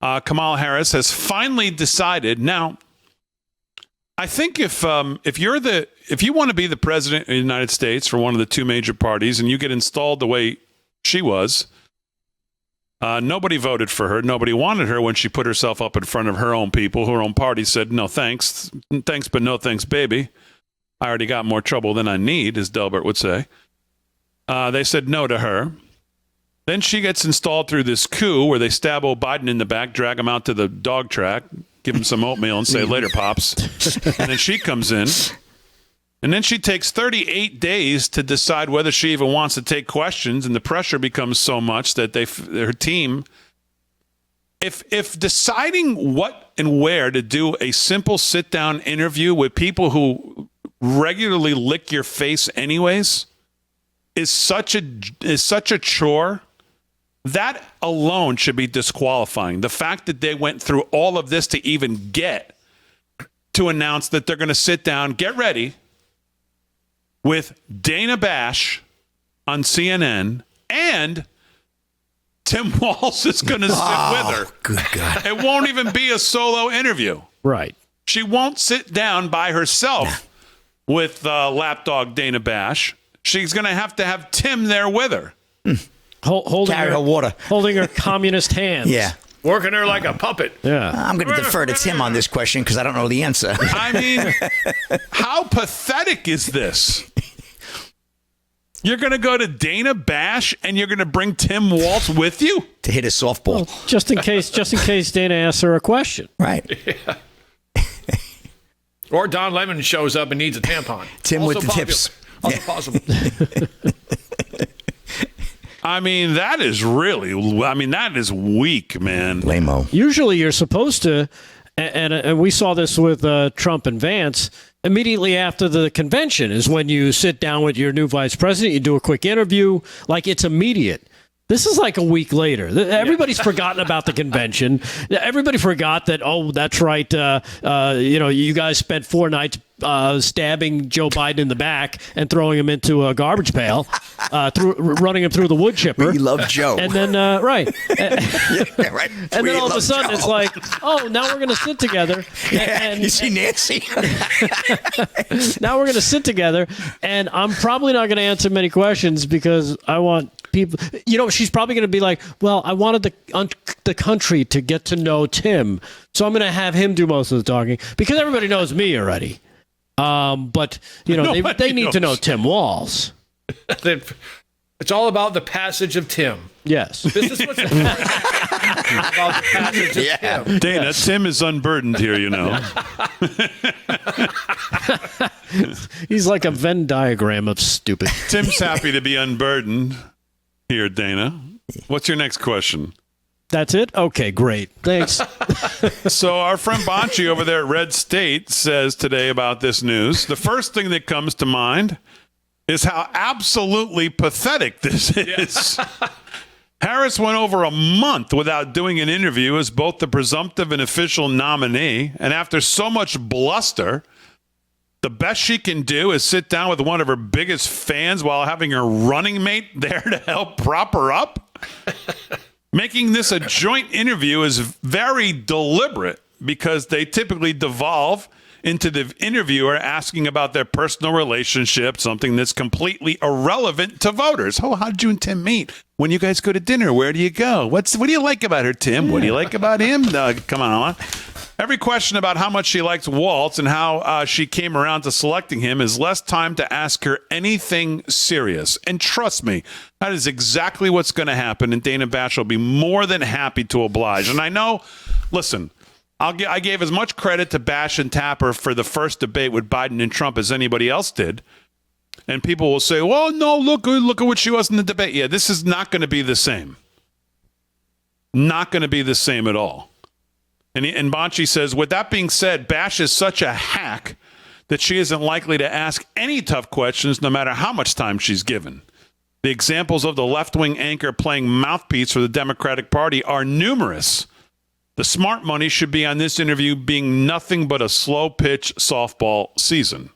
Kamala Harris has finally decided. Now, I think if you want to be the president of the United States for one of the two major parties and you get installed the way she was, nobody voted for her. Nobody wanted her when she put herself up in front of her own people. Her own party said, no, thanks, but no thanks, baby. I already got more trouble than I need, as Delbert would say. They said no to her. Then she gets installed through this coup where they stab old Biden in the back, drag him out to the dog track, give him some oatmeal and say, later, Pops. And then she comes in. And then she takes 38 days to decide whether she even wants to take questions. And the pressure becomes so much that her team, if deciding what and where to do a simple sit-down interview with people who regularly lick your face anyways is such a chore, that alone should be disqualifying. The fact that they went through all of this to even get to announce that they're going to sit down, get ready, with Dana Bash on CNN, and Tim Walz is going to sit with her. Good God. It won't even be a solo interview. Right. She won't sit down by herself with lapdog Dana Bash. She's going to have Tim there with her. Holding Carry her water. Holding her communist hands. Yeah. Working her like a puppet. Yeah. I'm going to defer to Tim on this question because I don't know the answer. I mean, how pathetic is this? You're going to go to Dana Bash and you're going to bring Tim Walz with you? To hit a softball. Well, just in case Dana asks her a question. Right. Yeah. Or Don Lemon shows up and needs a tampon. Tim also with the tips. Also possible. I mean, that is weak, man. Lame-o. Usually you're supposed to, and we saw this with Trump and Vance, immediately after the convention is when you sit down with your new vice president, you do a quick interview, like it's immediate. This is like a week later. Everybody's forgotten about the convention. Everybody forgot that, oh, that's right, you guys spent 4 nights stabbing Joe Biden in the back and throwing him into a garbage pail, running him through the wood chipper. We love Joe. And then, right. Yeah, right. And We then all of a love sudden Joe. it's like, oh, now we're going to sit together. And You see Nancy? now we're going to sit together, and I'm probably not going to answer many questions because I want people, she's probably going to be like, well, I wanted the country to get to know Tim, so I'm going to have him do most of the talking because everybody knows me already. But they need to know Tim Walz. It's all about the passage of Tim. Yes. This is what's about the passage of Tim. Dana, Tim is unburdened here, He's like a Venn diagram of stupid. Tim's happy to be unburdened here, Dana. What's your next question? That's it? Okay, great. Thanks. So our friend Bonchi over there at Red State says today about this news, the first thing that comes to mind is how absolutely pathetic this is. Harris went over a month without doing an interview as both the presumptive and official nominee, and after so much bluster, the best she can do is sit down with one of her biggest fans while having her running mate there to help prop her up. Making this a joint interview is very deliberate because they typically devolve into the interviewer asking about their personal relationship, something that's completely irrelevant to voters. Oh, how did you and Tim meet? When you guys go to dinner, where do you go? What do you like about her, Tim? What do you like about him? Come on. Every question about how much she likes Waltz and how she came around to selecting him is less time to ask her anything serious. And trust me, that is exactly what's going to happen, and Dana Bash will be more than happy to oblige. And I know, listen, I gave as much credit to Bash and Tapper for the first debate with Biden and Trump as anybody else did. And people will say, well, no, look at what she was in the debate. Yeah, this is not going to be the same. Not going to be the same at all. And Bonchi says, with that being said, Bash is such a hack that she isn't likely to ask any tough questions no matter how much time she's given. The examples of the left-wing anchor playing mouthpiece for the Democratic Party are numerous. The smart money should be on this interview being nothing but a slow-pitch softball season.